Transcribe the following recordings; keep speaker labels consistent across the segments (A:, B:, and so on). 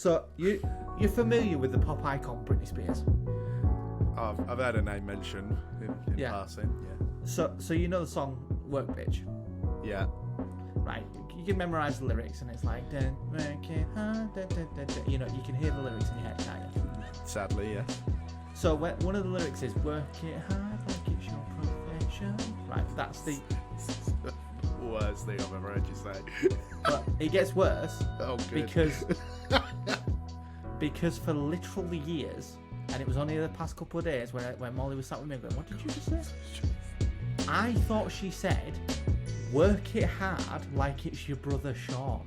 A: So you're familiar with the pop icon Britney Spears?
B: I've had her name mentioned in passing.
A: So you know the song Work Bitch?
B: Yeah.
A: Right. You can memorise the lyrics, and it's like, work it hard, you know, you can hear the lyrics in your head, can't you?
B: Sadly, yeah.
A: So one of the lyrics is work it hard like it's your profession. Right. That's the
B: worst thing I've ever heard you say.
A: But it gets worse.
B: Oh, good.
A: Because for literally years, and it was only the past couple of days when Molly was sat with me going, what did you just say? I thought she said, work it hard like it's your brother Sean.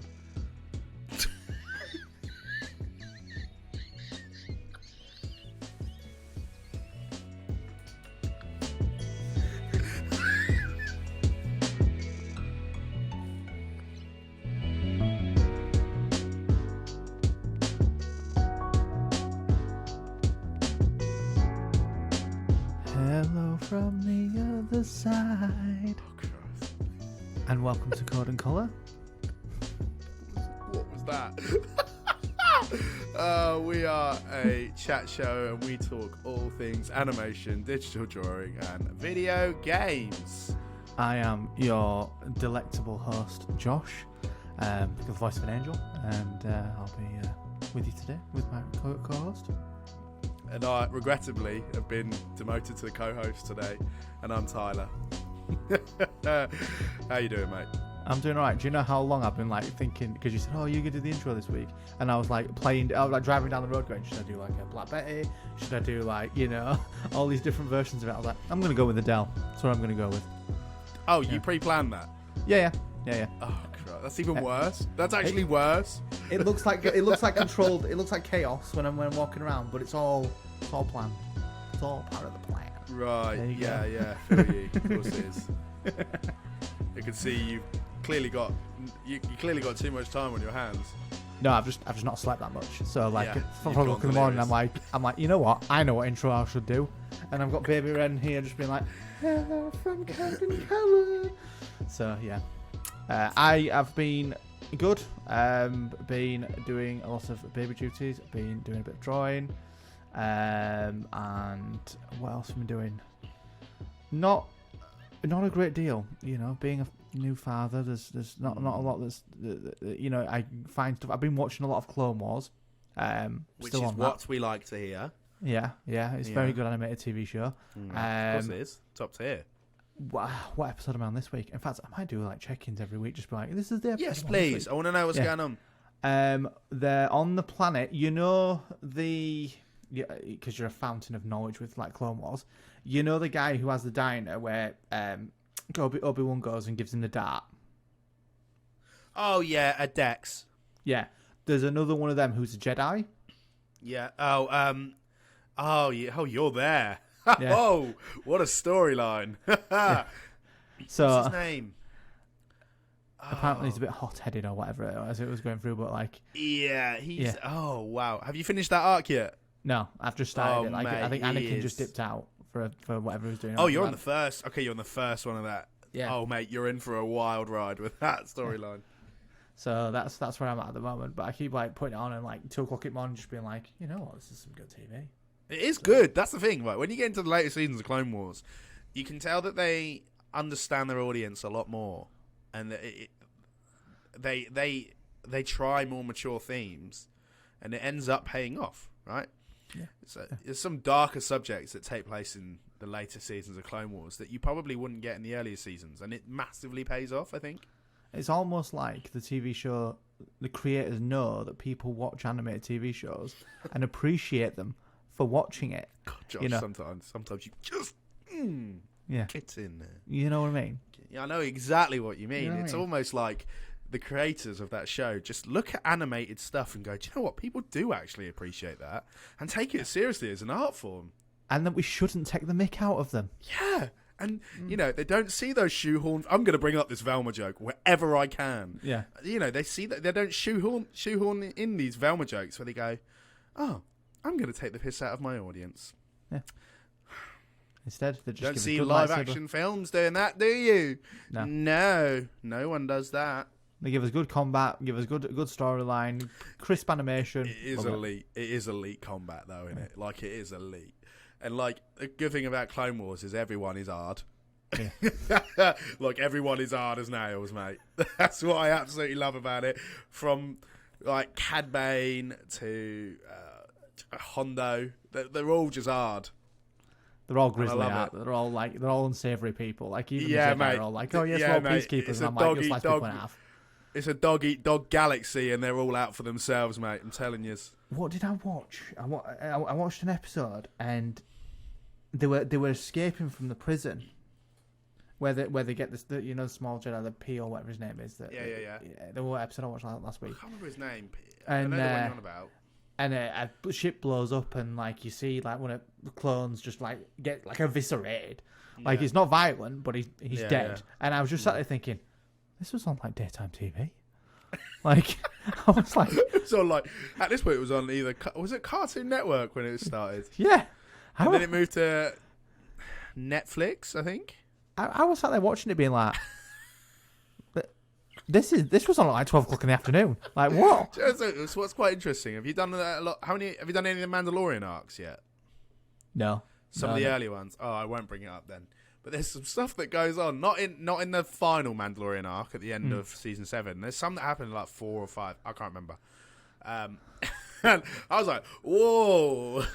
A: Hello from the other side.
B: Oh, Christ.
A: And welcome to Code and Colour.
B: What was that? We are a chat show and we talk all things animation, digital drawing, and video games.
A: I am your delectable host, Josh, the voice of an angel, and I'll be with you today with my co-host.
B: And I, regrettably, have been demoted to the co-host today, and I'm Tyler. How you doing, mate?
A: I'm doing alright. Do you know how long I've been like thinking? Because you said, "Oh, you're gonna do the intro this week," and I was like I was like driving down the road, going, "Should I do like a Black Betty? Should I do like all these different versions of it?" I was like, "I'm gonna go with Adele." That's what I'm gonna go with.
B: Oh, you pre-planned that?
A: Yeah.
B: Oh, crap. That's even worse. That's actually worse.
A: It looks like controlled. It looks like chaos when I'm walking around, but it's all planned. It's all part of the plan.
B: Right. Yeah. Feel you. Of course it is. I can see you clearly got too much time on your hands.
A: No, I've just not slept that much. So like,
B: Yeah,
A: at 4 o'clock in the morning, I'm like, you know what? I know what intro I should do, and I've got Baby Ren here just being like, hello from Camden Colour. So yeah, I have been good. Been doing a lot of baby duties. Been doing a bit of drawing, and what else have I been doing? Not a great deal, being a new father. There's not a lot that's I find stuff. I've been watching a lot of Clone Wars,
B: which is what we like to hear.
A: Yeah, it's a very good animated TV show.
B: Of course it is. Top tier.
A: What episode am I on this week? In fact, I might do like check-ins every week, just be like, this is the episode.
B: Yes, please. I want to know what's going on.
A: They're on the planet. Because you're a fountain of knowledge with like Clone Wars. You know the guy who has the diner where Obi-Wan goes and gives him the dart?
B: Oh, yeah, a Dex.
A: Yeah. There's another one of them who's a Jedi.
B: Yeah. You're there.
A: Yeah.
B: Oh, what a storyline.
A: Yeah. So,
B: what's his name?
A: Apparently he's a bit hot-headed or whatever as it was going through, but like...
B: Yeah, he's... Yeah. Oh, wow. Have you finished that arc yet?
A: No, I've just started it. Like,
B: mate,
A: I think Anakin just dipped out for whatever he was doing.
B: Oh, you're on the first... Okay, you're on the first one of that.
A: Yeah.
B: Oh, mate, you're in for a wild ride with that storyline.
A: So that's where I'm at the moment. But I keep like putting it on and like 2 o'clock in the morning just being like, you know what, this is some good TV.
B: It is good. That's the thing, right? When you get into the later seasons of Clone Wars, you can tell that they understand their audience a lot more. And they try more mature themes. And it ends up paying off, right?
A: Yeah.
B: So there's some darker subjects that take place in the later seasons of Clone Wars that you probably wouldn't get in the earlier seasons, and it massively pays off, I think.
A: It's almost like the TV show, the creators know that people watch animated TV shows and appreciate them for watching it.
B: God, Josh, sometimes you just get in there.
A: You know what I mean?
B: Yeah, I know exactly what you mean.
A: You know
B: it's almost like the creators of that show just look at animated stuff and go, do you know what? People do actually appreciate that and take it seriously as an art form.
A: And that we shouldn't take the mick out of them.
B: Yeah. And, they don't see those shoehorns. I'm going to bring up this Velma joke wherever I can.
A: Yeah.
B: They see that they don't shoehorn in these Velma jokes where they go, oh, I'm going to take the piss out of my audience.
A: Yeah. Instead, they just
B: don't
A: give
B: see
A: a good
B: live
A: lightsaber.
B: action films doing that, do you?
A: No.
B: No one does that.
A: They give us good combat, give us good storyline, crisp animation.
B: It is elite. It is elite combat, though, isn't it? Like, it is elite. And, like, the good thing about Clone Wars is everyone is hard. Yeah. Like, everyone is hard as nails, mate. That's what I absolutely love about it. From, like, Cad Bane to Hondo. They're all just hard.
A: They're all grizzly art. They're all unsavory people. Like, even the Jedi are all like, oh, yes,
B: yeah,
A: we're all
B: mate,
A: peacekeepers. And I'm like, you'll slice people in half.
B: It's a dog-eat-dog galaxy, and they're all out for themselves, mate. I'm telling you.
A: What did I watch? I watched an episode, and they were escaping from the prison, where they get this, the small Jedi, the P or whatever his name is.
B: Yeah.
A: The episode I watched last week.
B: I can't remember his name.
A: And,
B: I know the one you're on about.
A: And a ship blows up, and like you see, like one of the clones just like get like eviscerated. Like it's not violent, but he's dead. Yeah. And I was just sat there thinking, this was on like daytime TV. Like I was like,
B: it was on like at this point it was on was it Cartoon Network when it started?
A: Yeah.
B: And then it moved to Netflix, I think.
A: I was sat there watching it, being like, This was on at like 12 o'clock in the afternoon. Like, what?
B: So what's quite interesting, have you done a lot? Have you done any of the Mandalorian arcs yet?
A: No.
B: Some of the early ones. Oh, I won't bring it up then. But there's some stuff that goes on, not in the final Mandalorian arc at the end of season 7. There's some that happened in like 4 or 5. I can't remember. And I was like, whoa,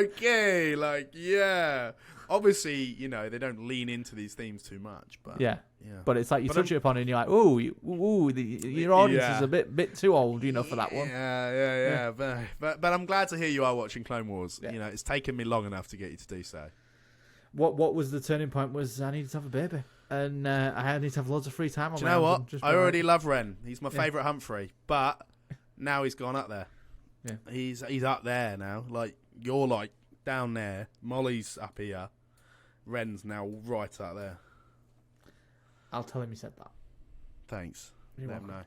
B: okay, like, yeah. Obviously, they don't lean into these themes too much, but
A: yeah. But it's like you touch it upon it and you're like, your audience is a bit too old, for that one.
B: Yeah. But I'm glad to hear you are watching Clone Wars. Yeah. It's taken me long enough to get you to do so.
A: What was the turning point was I needed to have a baby, and I need to have loads of free time.
B: Do you know what? I already love Ren. He's my favourite Humphrey, but now he's gone up there. Yeah, he's up there now. Like you're like down there. Molly's up here. Ren's now right up there.
A: I'll tell him you said that.
B: Thanks. Let him know.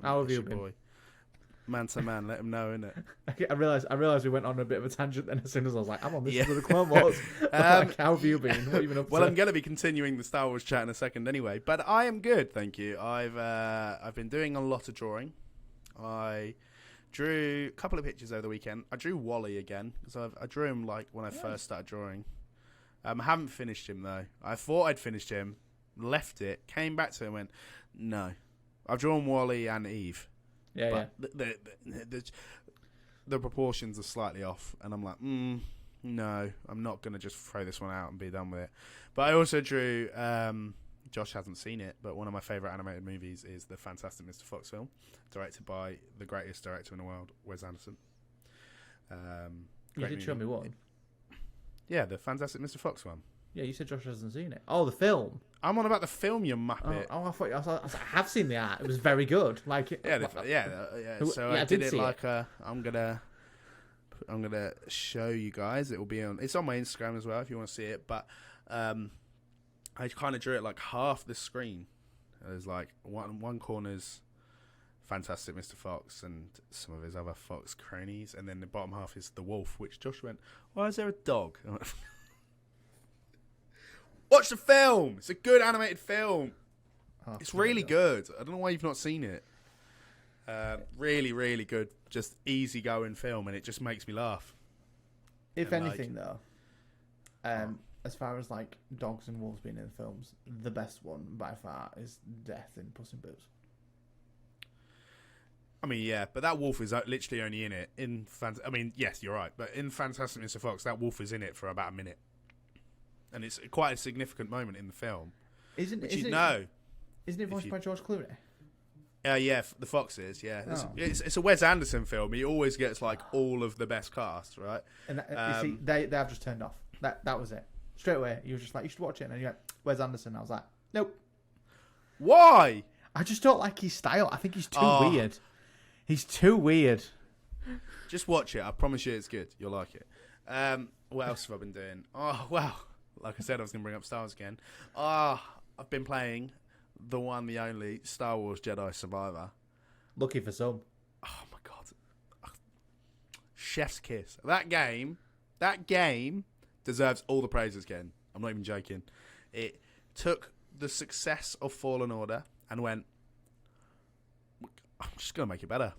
A: How have you been?
B: Boy. Man to man, let him know, innit?
A: I realised we went on a bit of a tangent then as soon as I was like, I'm on this to the Clone Wars. How have you been? What have you been up to?
B: Well, I'm going to be continuing the Star Wars chat in a second anyway, but I am good, thank you. I've been doing a lot of drawing. I drew a couple of pictures over the weekend. I drew Wally again, because I drew him like when I first started drawing. I haven't finished him though. I thought I'd finished him, left it, came back to it and went, no. I've drawn Wally and Eve.
A: Yeah,
B: but the proportions are slightly off, and I'm like, no, I'm not going to just throw this one out and be done with it. But I also drew, Josh hasn't seen it, but one of my favourite animated movies is the Fantastic Mr. Fox film, directed by the greatest director in the world, Wes Anderson.
A: You did show me one.
B: Yeah, the Fantastic Mr. Fox one.
A: Yeah, you said Josh hasn't seen it. Oh, the film.
B: I'm on about the film, you muppet.
A: I thought I have seen the art. It was very good. Like,
B: So I did it like I'm gonna show you guys. It will be on. It's on my Instagram as well if you want to see it. But I kind of drew it like half the screen. There's like one corner's Fantastic Mr. Fox and some of his other Fox cronies, and then the bottom half is the wolf. Which Josh went, why is there a dog? Watch the film. It's a good animated film. It's really good. I don't know why you've not seen it. Really, really good. Just easy-going film, and it just makes me laugh.
A: If anything, though, as far as like dogs and wolves being in the films, the best one by far is Death in Puss in Boots.
B: I mean, yeah, but that wolf is literally only in it. Yes, you're right. But in Fantastic Mr. Fox, that wolf is in it for about a minute. And it's quite a significant moment in the film.
A: Isn't it voiced by George Clooney?
B: Yeah, the Fox is, yeah.
A: Oh.
B: It's a Wes Anderson film. He always gets like all of the best cast, right?
A: And you see, they have just turned off. That was it. Straight away, you were just like, you should watch it. And you went, Wes Anderson. I was like, nope.
B: Why?
A: I just don't like his style. I think he's too weird. He's too weird.
B: Just watch it. I promise you it's good. You'll like it. What else have I been doing? Oh, well, like I said, I was going to bring up Star Wars again. I've been playing the one, the only Star Wars Jedi Survivor.
A: Lucky for some.
B: Oh, my God. Chef's kiss. That game deserves all the praises, Ken. I'm not even joking. It took the success of Fallen Order and went, I'm just going to make it better.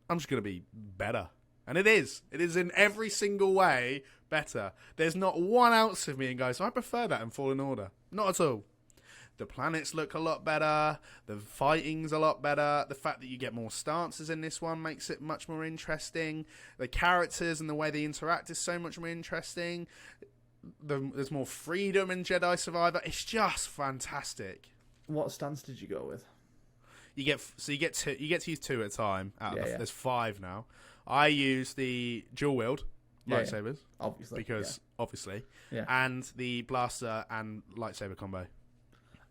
B: I'm just going to be better. And it is. It is in every single way better. There's not 1 ounce of me and goes, I prefer that in Fallen Order. Not at all. The planets look a lot better. The fighting's a lot better. The fact that you get more stances in this one makes it much more interesting. The characters and the way they interact is so much more interesting. There's more freedom in Jedi Survivor. It's just fantastic.
A: What stance did you go with?
B: You get to use 2 at a time. There's 5 now. I use the dual wield lightsabers, obviously, and the blaster and lightsaber combo.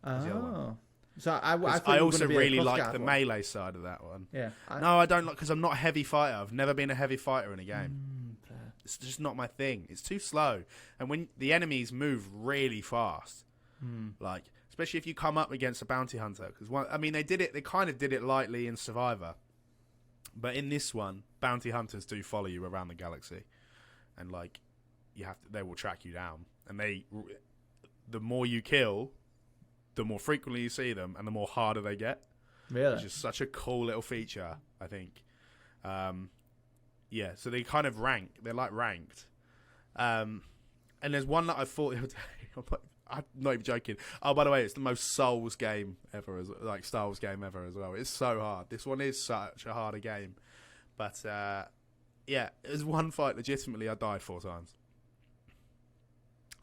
A: Oh, so I
B: also really like the melee side of that one.
A: Yeah.
B: No, I don't like, because I'm not a heavy fighter. I've never been a heavy fighter in a game. It's just not my thing. It's too slow, and when the enemies move really fast, like especially if you come up against a bounty hunter, because they kind of did it lightly in Survivor, but in this one, bounty hunters do follow you around the galaxy, and like they will track you down, and the more you kill, the more frequently you see them, and the more harder they get.
A: Really?
B: Which is such a cool little feature, I think. So they kind of rank. They're like ranked. And there's one that I thought the other day, I'm not even joking. Oh, by the way, it's the most Souls game ever, Star Wars game ever as well. It's so hard. This one is such a harder game. But, there's one fight, legitimately, I died 4 times.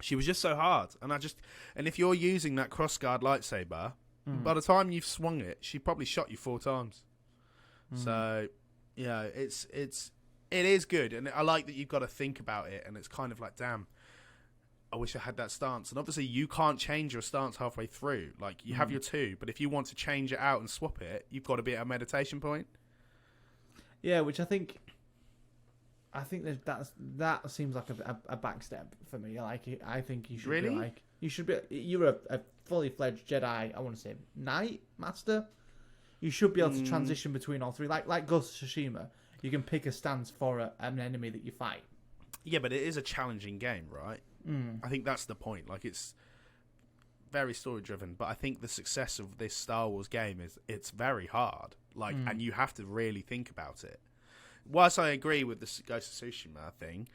B: She was just so hard, and if you're using that crossguard lightsaber, by the time you've swung it, she probably shot you 4 times. So, it is good, and I like that you've got to think about it, and it's kind of like, damn, I wish I had that stance. And obviously, you can't change your stance halfway through. Like, you have your 2, but if you want to change it out and swap it, you've got to be at a meditation point. Yeah,
A: which I think that seems like a backstep for me. Like, I think you should you're a fully fledged Jedi. I want to say Knight Master. You should be able to transition between all 3, like Ghost of Tsushima. You can pick a stance for an enemy that you fight.
B: Yeah, but it is a challenging game, right? I think that's the point. Like, it's very story driven, but I think the success of this Star Wars game is it's very hard. Like, and you have to really think about it. Whilst I agree with the Ghost of Tsushima thing,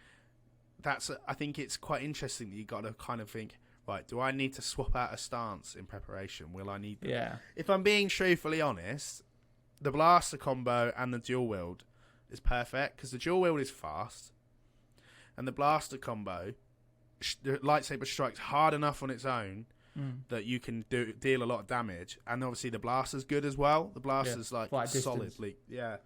B: I think it's quite interesting that you got to kind of think, right, do I need to swap out a stance in preparation? Will I need...
A: Yeah.
B: If I'm being truthfully honest, the blaster combo and the dual wield is perfect, because the dual wield is fast, and the blaster combo, the lightsaber strikes hard enough on its own that you can deal a lot of damage, and obviously the blaster's good as well. The blaster's solidly... Yeah.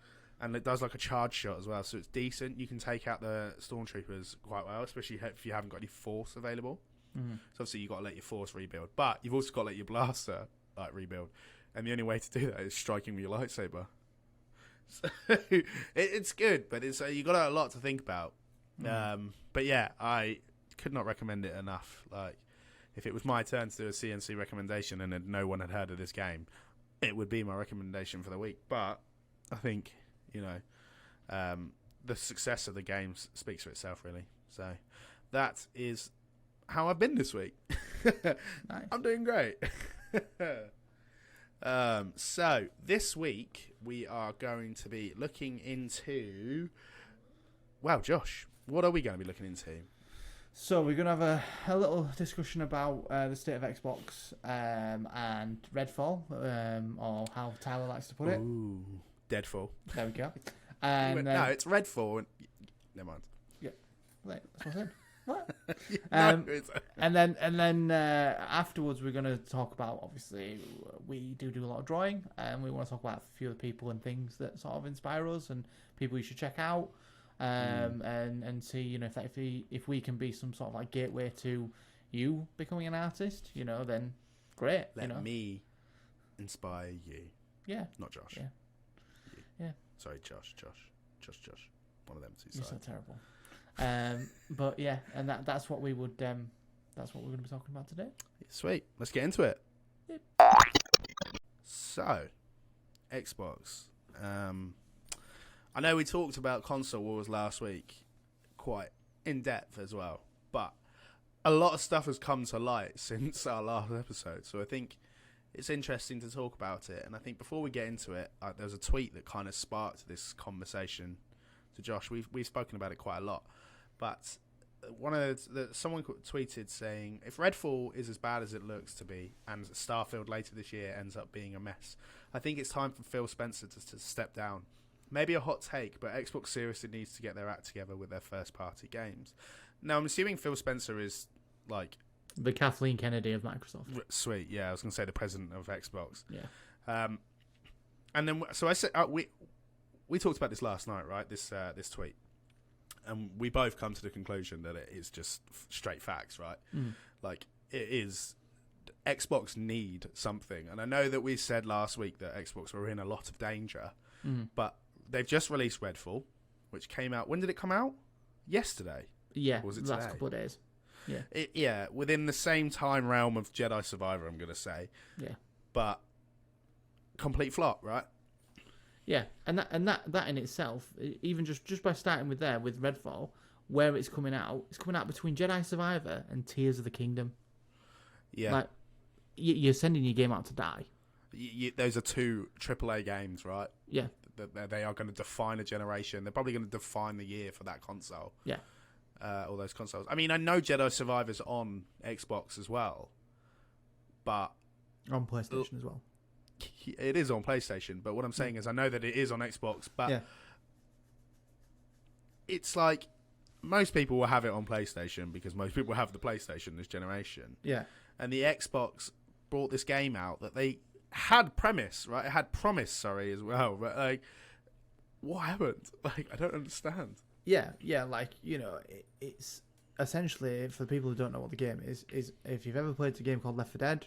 B: And it does like a charge shot as well, so it's decent. You can take out the stormtroopers quite well, especially if you haven't got any force available. So obviously you've got to let your force rebuild, but you've also got to let your blaster rebuild. And the only way to do that is striking with your lightsaber. So it's good, but you've got a lot to think about. But yeah, I could not recommend it enough. Like, if it was my turn to do a CNC recommendation and no one had heard of this game, it would be my recommendation for the week. But I think... the success of the game speaks for itself, really. So that is how I've been this week.
A: Nice.
B: I'm doing great. So this week we are going to be looking into... Wow, Josh, what are we going to be looking into?
A: So we're going to have a little discussion about the state of Xbox and Redfall, or how Tyler likes to put it.
B: Ooh. Deadfall.
A: There we go. And
B: no, it's Redfall. Never mind.
A: Yeah, wait, that's what I said. What?
B: No,
A: and then afterwards, we're going to talk about. Obviously, we do a lot of drawing, and we want to talk about a few of the people and things that sort of inspire us, and people you should check out, and see, if we can be some sort of like gateway to you becoming an artist, then great.
B: Let me inspire you.
A: Yeah.
B: Not Josh.
A: Yeah. Yeah.
B: Sorry, Josh. One of them two.
A: You're so terrible. But yeah, and that's what we would. That's what we're going to be talking about today.
B: Sweet. Let's get into it.
A: Yep.
B: So, Xbox. I know we talked about console wars last week, quite in depth as well, but a lot of stuff has come to light since our last episode. So I think it's interesting to talk about it. And I think before we get into it, there was a tweet that kind of sparked this conversation to Josh. We've spoken about it quite a lot, but someone tweeted saying, if Redfall is as bad as it looks to be, and Starfield later this year ends up being a mess, I think it's time for Phil Spencer to step down. Maybe a hot take, but Xbox seriously needs to get their act together with their first-party games. Now, I'm assuming Phil Spencer is like
C: the Kathleen Kennedy of Microsoft.
B: Sweet, yeah. I was going to say the president of Xbox.
C: Yeah.
B: And then, so I said, we talked about this last night, right? This tweet, and we both come to the conclusion that it is just straight facts, right? Like, it is. Xbox need something, and I know that we said last week that Xbox were in a lot of danger, but they've just released Redfall, which came out. When did it come out? Yesterday.
C: Yeah,
B: or was it
C: last
B: today?
C: couple of days. Yeah.
B: Yeah, within the same time realm of Jedi Survivor, I'm going to say.
C: Yeah.
B: But complete flop, right?
C: Yeah, and that in itself, even just by starting with Redfall, where it's coming out between Jedi Survivor and Tears of the Kingdom.
B: Yeah.
C: Like, you're sending your game out to die.
B: Those are two AAA games, right?
C: Yeah.
B: They are going to define a generation. They're probably going to define the year for that console.
C: Yeah.
B: All those consoles. I mean, I know Jedi Survivor's on Xbox as well, but
C: On PlayStation as well.
B: it is on PlayStation. But what I'm saying is, I know that it is on Xbox, but it's like most people will have it on PlayStation because most people have the PlayStation this generation.
C: Yeah.
B: And the Xbox brought this game out that they had promise, right? It had promise, as well. But like, what happened? Like, I don't understand.
C: Yeah, like, it's essentially, for the people who don't know what the game is if you've ever played a game called Left 4 Dead,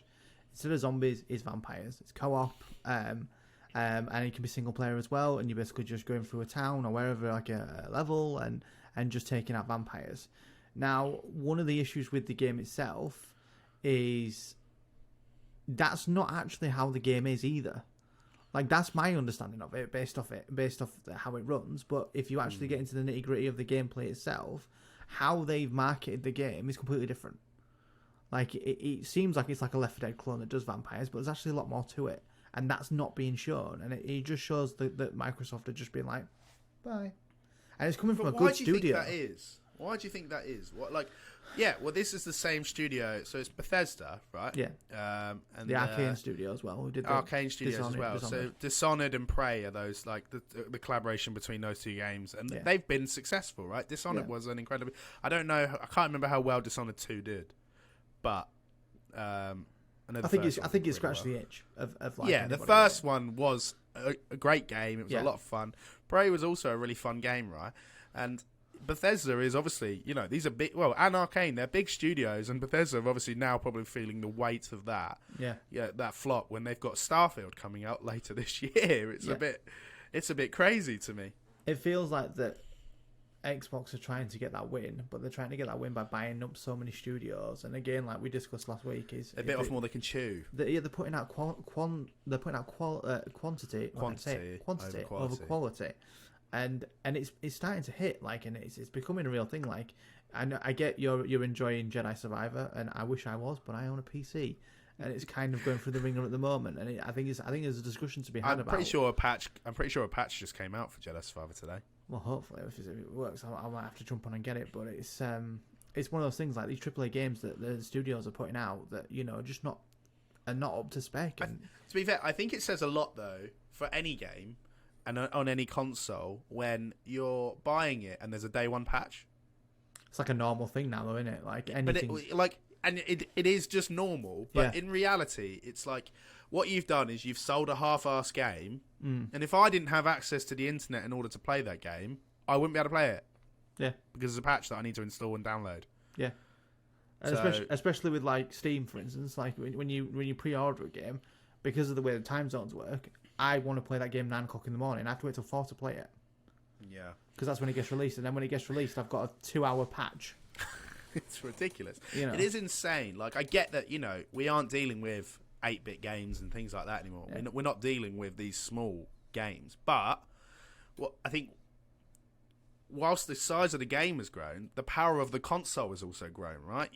C: instead of zombies, it's vampires. It's co-op, and it can be single player as well, and you're basically just going through a town or wherever, like a level, and just taking out vampires. Now, one of the issues with the game itself is that's not actually how the game is either. Like, that's my understanding of it, based off how it runs. But if you actually get into the nitty gritty of the gameplay itself, how they've marketed the game is completely different. Like, it seems like it's like a Left 4 Dead clone that does vampires, but there's actually a lot more to it, and that's not being shown. And it just shows that Microsoft are just being like, bye. And it's coming from a good studio.
B: Why do you think that is? Why do you think that is? What, like, yeah, well, this is the same studio, so it's Bethesda, right?
C: Yeah.
B: And
C: the Arcane studio as well. Who did the
B: Arcane Studios as well.
C: Dishonored.
B: So Dishonored and Prey are those, like, the collaboration between those two games, and they've been successful, right? Dishonored was an incredible. I don't know. I can't remember how well Dishonored 2 did, but I think
C: it scratched the itch of like.
B: Yeah, the first one was a great game. It was a lot of fun. Prey was also a really fun game, right? And Bethesda is obviously, these are big, and Arcane, they're big studios, and Bethesda are obviously now probably feeling the weight of that. Yeah, that flop when they've got Starfield coming out later this year. It's a bit crazy to me.
C: It feels like that Xbox are trying to get that win, but they're trying to get that win by buying up so many studios. And again, like we discussed last week, is
B: a bit off more they can chew.
C: They're putting out quantity over quality. And it's starting to hit, like, and it's becoming a real thing. Like, I get you're enjoying Jedi Survivor, and I wish I was, but I own a PC, and it's kind of going through the ringer at the moment. And I think there's a discussion to be had about.
B: I'm pretty sure a patch just came out for Jedi Survivor today.
C: Well, hopefully, if it works, I might have to jump on and get it. But it's one of those things, like these AAA games that the studios are putting out that just not up to spec. And
B: to be fair, I think it says a lot though for any game. And on any console, when you're buying it and there's a day one patch,
C: it's like a normal thing now, though, isn't it? Like anything,
B: it is just normal. But in reality, it's like what you've done is you've sold a half-ass game, and if I didn't have access to the internet in order to play that game, I wouldn't be able to play it.
C: Yeah,
B: because there's a patch that I need to install and download.
C: Yeah, and especially with like Steam, for instance, like when you pre-order a game, because of the way the time zones work. I want to play that game 9 o'clock in the morning. I have to wait till 4 to play it.
B: Yeah.
C: Because that's when it gets released. And then when it gets released, I've got a 2-hour patch.
B: It's ridiculous. It is insane. Like, I get that, we aren't dealing with 8-bit games and things like that anymore. Yeah. We're not dealing with these small games. But I think whilst the size of the game has grown, the power of the console has also grown, right?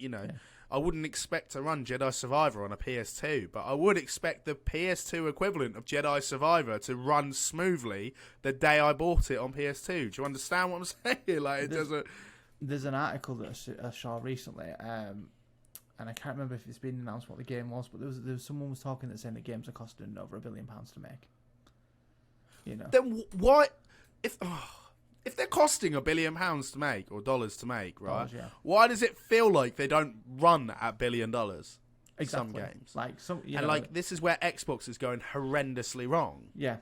B: I wouldn't expect to run Jedi Survivor on a PS2, but I would expect the PS2 equivalent of Jedi Survivor to run smoothly the day I bought it on PS2. Do you understand what I'm saying? Like, it doesn't.
C: There's an article that I saw recently, and I can't remember if it's been announced what the game was, but there was someone was talking that saying the games are costing over £1 billion to make. You know.
B: Then why, if they're costing £1 billion to make or dollars to make, right?
C: Dollars, yeah.
B: Why does it feel like they don't run at $1 billion?
C: Exactly.
B: Some games,
C: like some,
B: this is where Xbox is going horrendously wrong.
C: Yeah.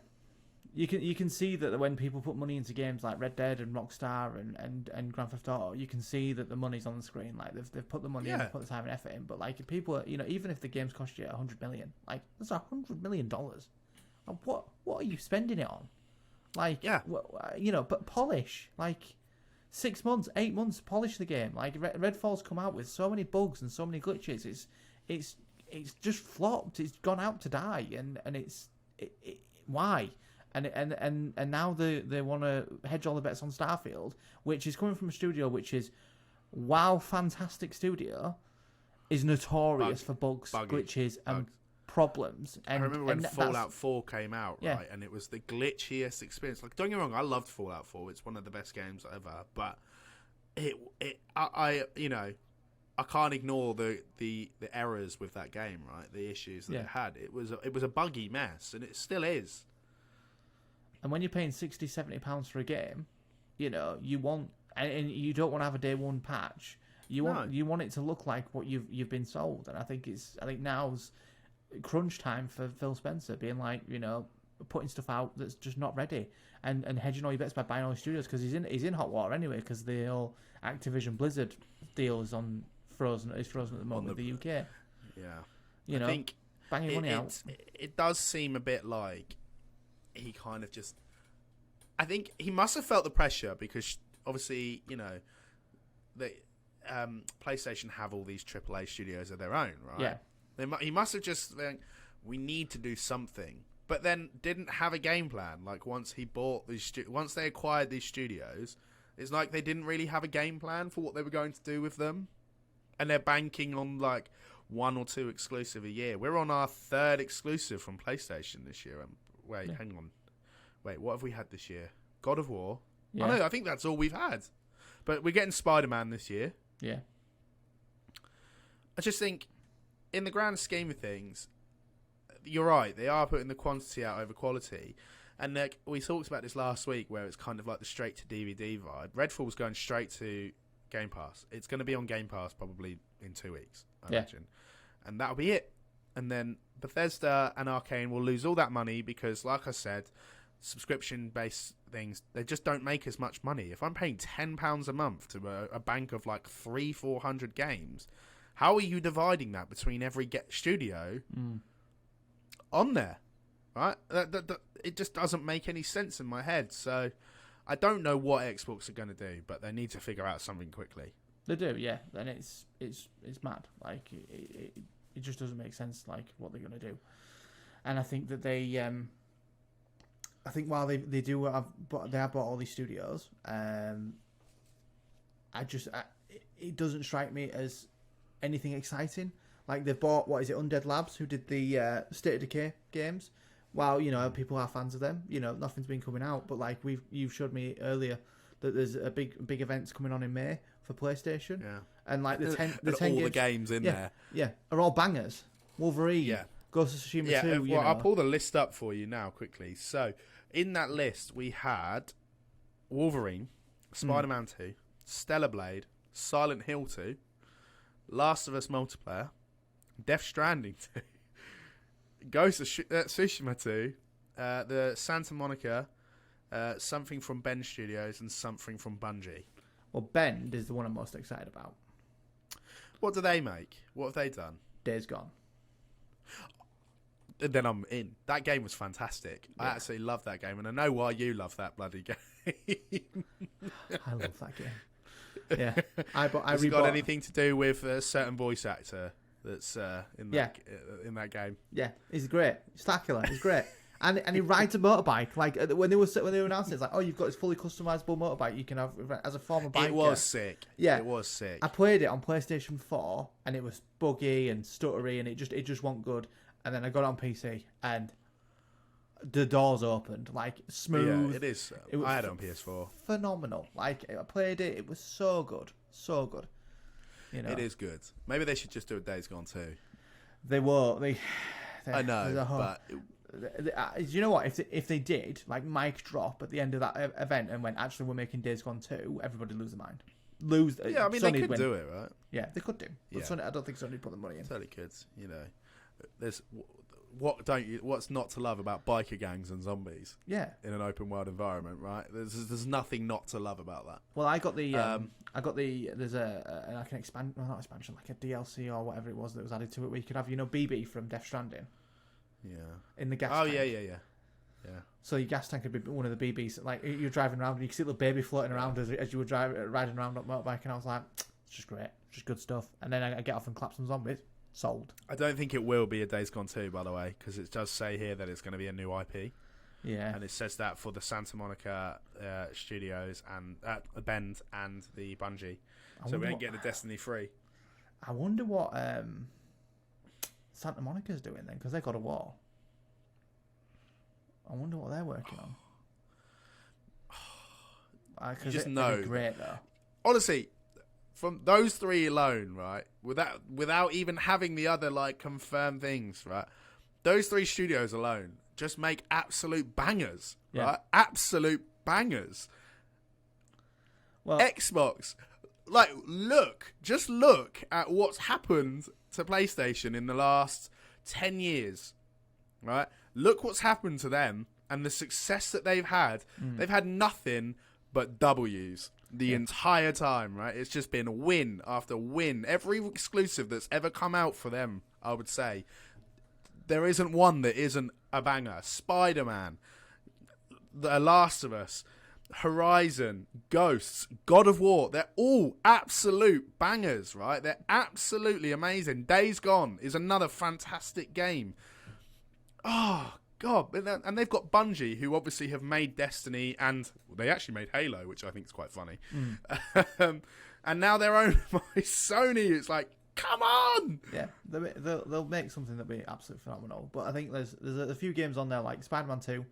C: You can see that when people put money into games like Red Dead and Rockstar and Grand Theft Auto, you can see that the money's on the screen. Like they've put the money in, put the time and effort in. But like people, even if the games cost you $100 million, like that's $100 million. Like, what are you spending it on? Like but polish, like 6 months, 8 months, polish the game. Like Redfall's come out with so many bugs and so many glitches. It's just flopped. It's gone out to die, and it's why? And now they want to hedge all the bets on Starfield, which is coming from a studio which is, while fantastic studio, is notorious for bugs, glitches, and problems. And,
B: I remember when Fallout 4 came out, right? And it was the glitchiest experience. Like, don't get me wrong, I loved Fallout 4. It's one of the best games ever. But I can't ignore the errors with that game, right? The issues that it had. It was a buggy mess, and it still is.
C: And when you're paying £60-70 for a game, you want, and you don't want to have a day one patch. You want it to look like what you've been sold. And I think now's crunch time for Phil Spencer, being like, putting stuff out that's just not ready, and hedging all your bets by buying all the studios, because he's in hot water anyway, because the whole Activision Blizzard deal is frozen at the moment with the UK.
B: Yeah, I think
C: banging money out.
B: It does seem a bit like he kind of just. I think he must have felt the pressure because obviously the PlayStation have all these AAA studios of their own, right?
C: Yeah.
B: He must have just think we need to do something, but then didn't have a game plan. Like once they acquired these studios, it's like they didn't really have a game plan for what they were going to do with them, and they're banking on like 1 or 2 exclusive a year. We're on our 3rd exclusive from PlayStation this year. Hang on. Wait, what have we had this year? God of War. Yeah. I think that's all we've had. But we're getting Spider-Man this year.
C: Yeah.
B: I just think, in the grand scheme of things, you're right. They are putting the quantity out over quality. And we talked about this last week, where it's kind of like the straight-to-DVD vibe. Redfall's going straight to Game Pass. It's going to be on Game Pass probably in 2 weeks, I imagine. And that'll be it. And then Bethesda and Arcane will lose all that money because, like I said, subscription-based things, they just don't make as much money. If I'm paying £10 a month to a bank of like 300-400 games, how are you dividing that between every studio on there? Right? It just doesn't make any sense in my head. So I don't know what Xbox are going to do, but they need to figure out something quickly.
C: They do, yeah. And it's mad. Like it just doesn't make sense, like what they're going to do. And I think that they, I think while they have bought all these studios, it doesn't strike me as anything exciting. Like they've bought, Undead Labs, who did the State of Decay games. While people are fans of them, nothing's been coming out. But like you've showed me earlier that there's a big events coming on in May for PlayStation.
B: Yeah.
C: And like the 10
B: the games in there.
C: Yeah, are all bangers. Wolverine.
B: Yeah.
C: Ghost of Tsushima 2.
B: Well, I'll pull the list up for you now quickly. So in that list we had Wolverine, Spider-Man 2, Stellar Blade, Silent Hill 2, Last of Us multiplayer, Death Stranding 2, Ghost of Tsushima 2, the Santa Monica, something from Bend Studios, and something from Bungie.
C: Well, Bend is the one I'm most excited about.
B: What do they make? What have they done?
C: Days Gone.
B: Then I'm in. That game was fantastic. Yeah. I absolutely love that game, and I know why you love that bloody game.
C: I love that game. Yeah,
B: Has it got anything to do with a certain voice actor that's in that game?
C: Yeah, he's great. Spectacular. He's great. And he rides a motorbike. Like when they were announcing, it's like, oh, you've got this fully customizable motorbike you can have as a former biker.
B: It was sick.
C: Yeah,
B: it was sick.
C: I played it on PlayStation 4, and it was buggy and stuttery, and it just wasn't good. And then I got it on PC, and the doors opened like smooth.
B: Yeah, it is. I had it on PS4.
C: Phenomenal. Like I played it, it was so good, so good. You know,
B: It is good. Maybe they should just do a Days Gone too.
C: They were.
B: I know, but
C: you know what? If they did like mic drop at the end of that event and went, actually, we're making Days Gone 2, everybody lose their mind.
B: Yeah, I mean,
C: Sony
B: they could
C: win.
B: do it, right?
C: Yeah, they could do. But
B: Yeah.
C: Sony, I don't think Sony put the money in.
B: Totally could. You know, there's what's not to love about biker gangs and zombies
C: Yeah.
B: in an open world environment, right? There's nothing not to love about that.
C: Well, I got the there's like an not expansion, like a DLC or whatever it was that was added to it, where you could have, you know, BB from Death Stranding
B: Yeah.
C: in the gas
B: Oh
C: tank.
B: yeah.
C: So your gas tank could be one of the BBs. Like you're driving around, and you can see the baby floating around as you were riding around on motorbike, and I was like, it's just great, it's just good stuff. And then I get off and clap some zombies. Sold.
B: I don't think it will be a Days Gone 2, by the way, because it does say here that it's going to be a new IP.
C: Yeah.
B: And it says that for the Santa Monica studios and Bend and the Bungie. So we ain't getting a Destiny 3.
C: I wonder what Santa Monica's doing then, because they got a war. I wonder what they're working on.
B: You just know.
C: Great though.
B: Honestly, from those three alone, right, without even having the other like confirmed things, right, those three studios alone just make absolute bangers, right? Absolute bangers.
C: Well,
B: Xbox, like, look at what's happened to PlayStation in the last 10 years, right? Look what's happened to them and the success that they've had. They've had nothing but W's the entire time, right? It's just been win after win. Every exclusive that's ever come out for them, I would say, there isn't one that isn't a banger. Spider-Man, The Last of Us, Horizon, Ghosts, God of War, they're all absolute bangers, right? They're absolutely amazing. Days Gone is another fantastic game. Oh, God. And they've got Bungie, who obviously have made Destiny, and they actually made Halo, which I think is quite funny. And now they're owned by Sony. It's like, come on!
C: Yeah, they'll make something that'll be absolutely phenomenal. But I think there's a few games on there, like Spider-Man 2.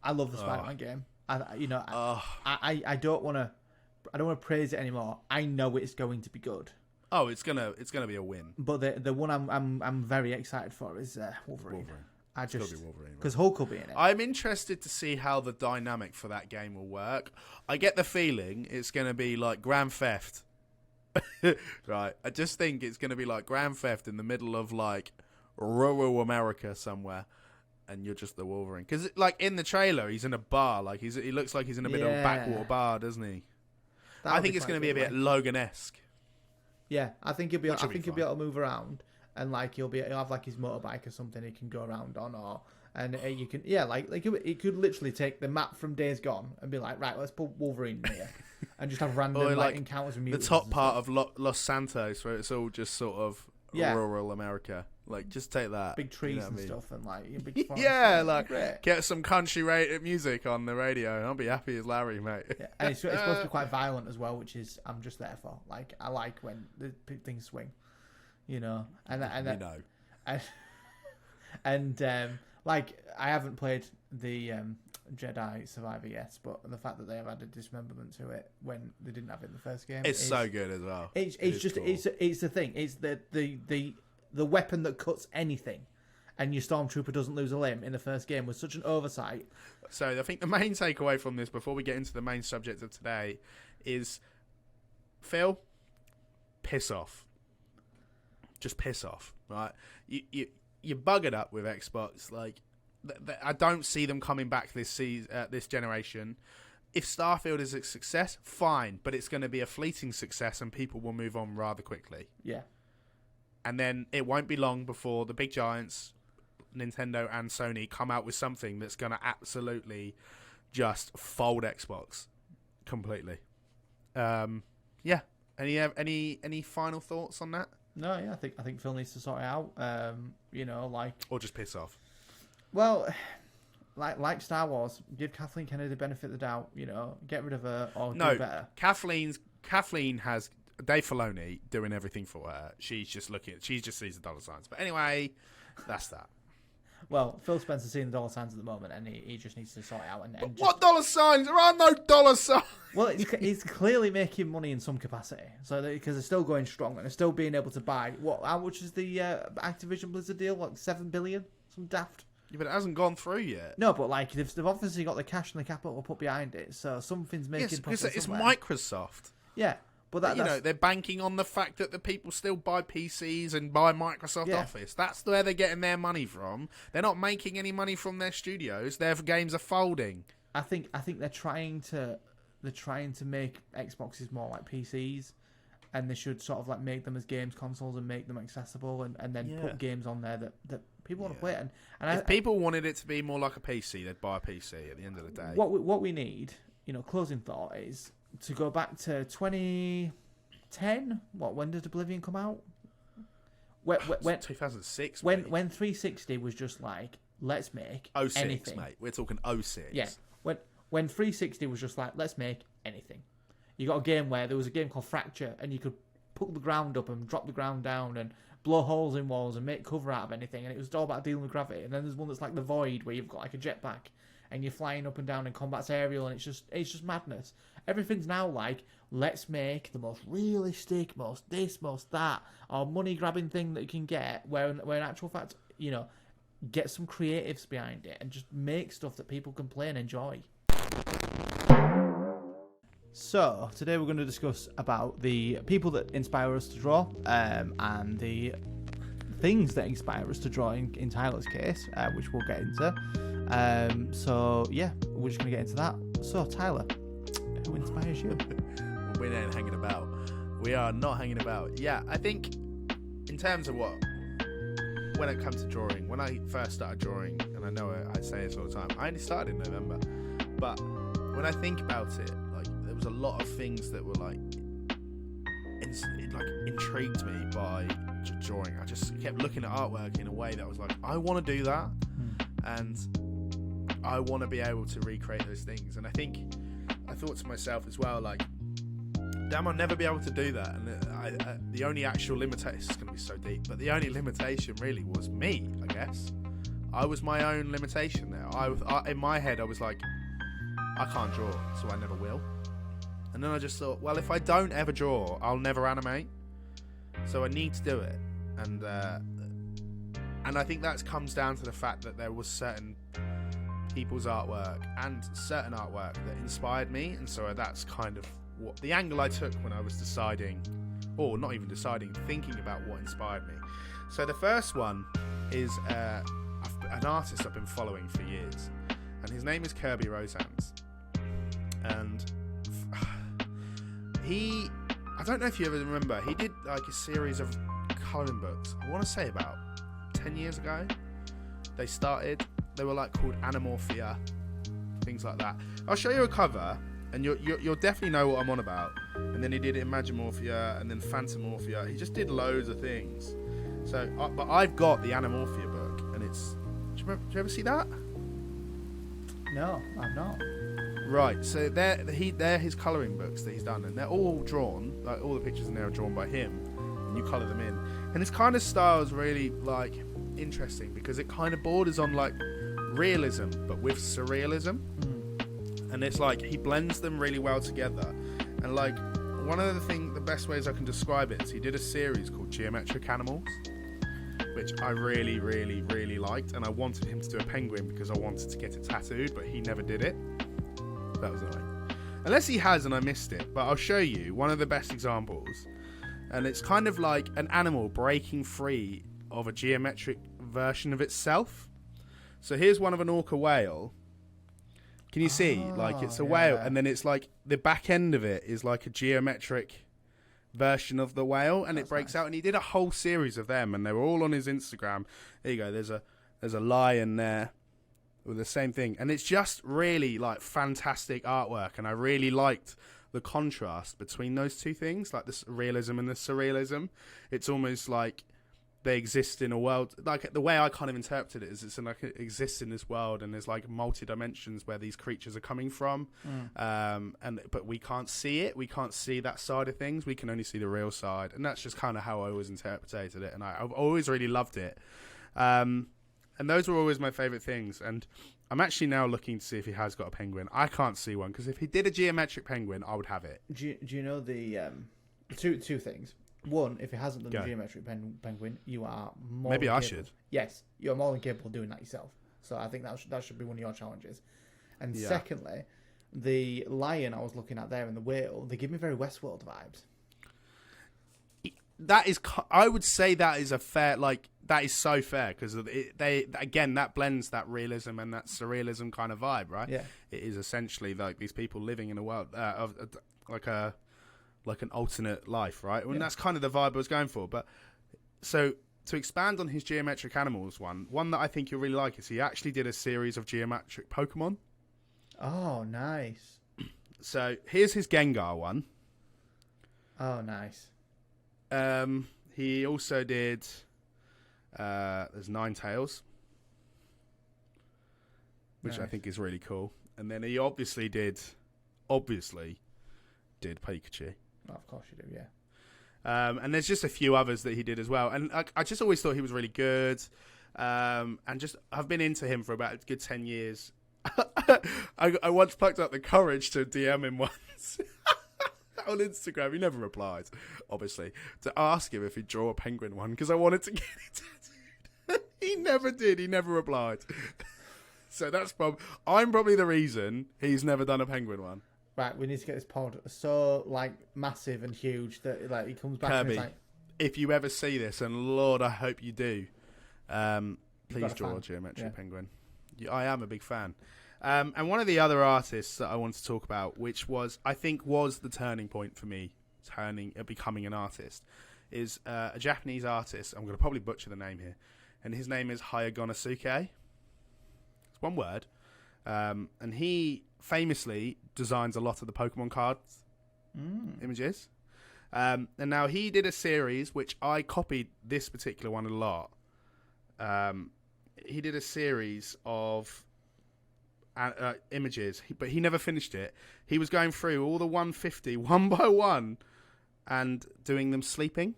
C: I love the Spider-Man game. I don't want to praise it anymore. I know it's going to be good.
B: Oh, it's gonna be a win.
C: But the one I'm very excited for is Wolverine. Because Hulk will be in it.
B: I'm interested to see how the dynamic for that game will work. I get the feeling it's going to be like Grand Theft. Right. I just think it's going to be like Grand Theft in the middle of like rural America somewhere. And you're just the Wolverine. Because like in the trailer, he's in a bar. Like he looks like he's in a bit of a backwater bar, doesn't he? I think it's going to be a bit Logan-esque.
C: Yeah, I think he'll be able to move around. And like he'll have like his motorbike or something he can go around on, you can it could literally take the map from Days Gone and be like, right, let's put Wolverine in here and just have random like encounters with mutants.
B: The top part of Los Santos where it's all just sort of rural America, like just take that
C: big trees and stuff and like big
B: like get some country music on the radio and I'll be happy as Larry, mate.
C: Yeah. And it's supposed to be quite violent as well, which is I'm just there for. Like I like when the things swing. You know, like I haven't played the Jedi Survivor yet, but the fact that they have added dismemberment to it when they didn't have it in the first game,
B: it's so good as well.
C: It's just cool. It's the thing. It's the weapon that cuts anything, and your stormtrooper doesn't lose a limb in the first game was such an oversight.
B: So I think the main takeaway from this, before we get into the main subject of today, is Phil, piss off. Just piss off, right? You buggered up with Xbox. Like, I don't see them coming back this generation. If Starfield is a success, fine, but it's going to be a fleeting success, and people will move on rather quickly.
C: Yeah.
B: And then it won't be long before the big giants, Nintendo and Sony, come out with something that's going to absolutely just fold Xbox completely. Yeah. Any final thoughts on that?
C: No, yeah, I think Phil needs to sort it out. Or
B: just piss off.
C: Well, like Star Wars, give Kathleen Kennedy the benefit of the doubt. You know, get rid of her or
B: No,
C: do better.
B: Kathleen has Dave Filoni doing everything for her. She's just she just sees the dollar signs. But anyway, that's that.
C: Well, Phil Spencer's seeing the dollar signs at the moment, and he just needs to sort it out. And
B: What dollar signs? There are no dollar signs.
C: Well, he's clearly making money in some capacity, so because they're still going strong and they're still being able to buy. How much is the Activision Blizzard deal? Like $7 billion? Some daft.
B: Yeah, but it hasn't gone through yet.
C: No, but like they've obviously got the cash and the capital to put behind it, so something's making.
B: Yes, because
C: profit
B: it's
C: somewhere.
B: Microsoft.
C: Yeah, but
B: You know, they're banking on the fact that the people still buy PCs and buy Microsoft Office. That's where they're getting their money from. They're not making any money from their studios. Their games are folding.
C: I think they're trying to make Xboxes more like PCs, and they should sort of like make them as games consoles and make them accessible, and then put games on there that people want to play. And
B: if people wanted it to be more like a PC, they'd buy a PC at the end of the day.
C: What we need, closing thought is to go back to 2010. When did Oblivion come out? When
B: 2006.
C: When 360 was just like, let's make
B: 06,
C: anything.
B: mate. We're talking 06.
C: Yeah. When 360 was just like, let's make anything. You got a game where there was a game called Fracture, and you could put the ground up and drop the ground down and blow holes in walls and make cover out of anything, and it was all about dealing with gravity. And then there's one that's like The Void, where you've got like a jetpack and you're flying up and down, and combat's aerial, and it's just madness. Everything's now like, let's make the most realistic, most this, most that, or money grabbing thing that you can get. Where in actual fact, get some creatives behind it and just make stuff that people can play and enjoy. So today we're going to discuss about the people that inspire us to draw, and the things that inspire us to draw in Tyler's case, which we'll get into. So yeah, we're just going to get into that. So Tyler, who inspires you?
B: We ain't hanging about. We are not hanging about. Yeah, I think in terms of when it comes to drawing, when I first started drawing, and I know I say this all the time, I only started in November, but when I think about it, like, there was a lot of things that were like intrigued me by drawing. I just kept looking at artwork in a way that was like, I want to do that, and I want to be able to recreate those things. And I thought to myself as well, like, damn, I'll never be able to do that. And the only actual limitation, it's going to be so deep, but the only limitation really was me, I guess. I was my own limitation there. In my head, I was like, I can't draw, so I never will. And then I just thought, well, if I don't ever draw, I'll never animate. So I need to do it. And I think that comes down to the fact that there was certain people's artwork and certain artwork that inspired me. And so that's kind of what the angle I took when I was deciding, or not even deciding, thinking about what inspired me. So the first one is an artist I've been following for years, and his name is Kirby Rosans. And I don't know if you ever remember, he did like a series of coloring books, I want to say about 10 years ago. They were like called Animorphia, things like that. I'll show you a cover, and you'll definitely know what I'm on about. And then he did Imagimorphia, and then Phantomorphia. He just did loads of things. So, but I've got the Animorphia book, and it's. Do you ever see that?
C: No, I've not.
B: Right. So they're his colouring books that he's done, and they're all drawn. Like, all the pictures in there are drawn by him, and you colour them in. And his kind of style is really like interesting because it kind of borders on like realism, but with surrealism. And it's like he blends them really well together. And like one of the best ways I can describe it is he did a series called Geometric Animals, which I really, really, really liked. And I wanted him to do a penguin because I wanted to get it tattooed, but he never did it. That was annoying. Unless he has and I missed it. But I'll show you one of the best examples. And it's kind of like an animal breaking free of a geometric version of itself. So here's one of an orca whale. Can you see? Like, it's a whale, and then it's like the back end of it is like a geometric version of the whale, and it breaks out. And he did a whole series of them, and they were all on his Instagram. There you go. There's a lion there with the same thing, and it's just really like fantastic artwork. And I really liked the contrast between those two things, like the realism and the surrealism. It's almost like they exist in a world, like the way I kind of interpreted it is it's like it exists in this world, and there's like multi dimensions where these creatures are coming from, but we can't see it. We can't see that side of things. We can only see the real side, and that's just kind of how I always interpreted it, and I've always really loved it. And those were always my favorite things. And I'm actually now looking to see if he has got a penguin. I can't see one, because if he did a geometric penguin, I would have it.
C: Do you know the two things? One, if it hasn't done the geometric penguin, you are more
B: Maybe
C: than
B: I
C: capable.
B: should.
C: Yes, you're more than capable of doing that yourself. So I think that should be one of your challenges. And secondly, the lion I was looking at there and the whale, they give me very Westworld vibes.
B: That is, I would say that is a fair, like, that is so fair, because that blends that realism and that surrealism kind of vibe, right?
C: Yeah.
B: It is essentially like these people living in a world of like an alternate life, right? And that's kind of the vibe I was going for. But so to expand on his geometric animals one that I think you'll really like is he actually did a series of geometric Pokemon.
C: Oh, nice.
B: So here's his Gengar one.
C: Oh, nice.
B: He also did there's Ninetales, which I think is really cool. And then he obviously did Pikachu.
C: Oh, of course you do, yeah.
B: And there's just a few others that he did as well. And I just always thought he was really good. And just I've been into him for about a good 10 years. I once plucked up the courage to DM him once on Instagram. He never replied, obviously, to ask him if he'd draw a penguin one, because I wanted to get it tattooed. He never did. He never replied. So I'm probably the reason he's never done a penguin one.
C: Right, we need to get this pod so like massive and huge that like he comes back.
B: Kirby,
C: and it's like,
B: if you ever see this, and Lord, I hope you do, please draw
C: fan.
B: a geometric penguin. I am a big fan. And one of the other artists that I want to talk about, which I think was the turning point for me, becoming an artist, is a Japanese artist. I'm going to probably butcher the name here, and his name is Hayaganosuke. It's one word, and he famously designs a lot of the Pokemon cards images. And now he did a series, which I copied this particular one a lot. He did a series of images, but he never finished it. He was going through all the 150 one by one and doing them sleeping.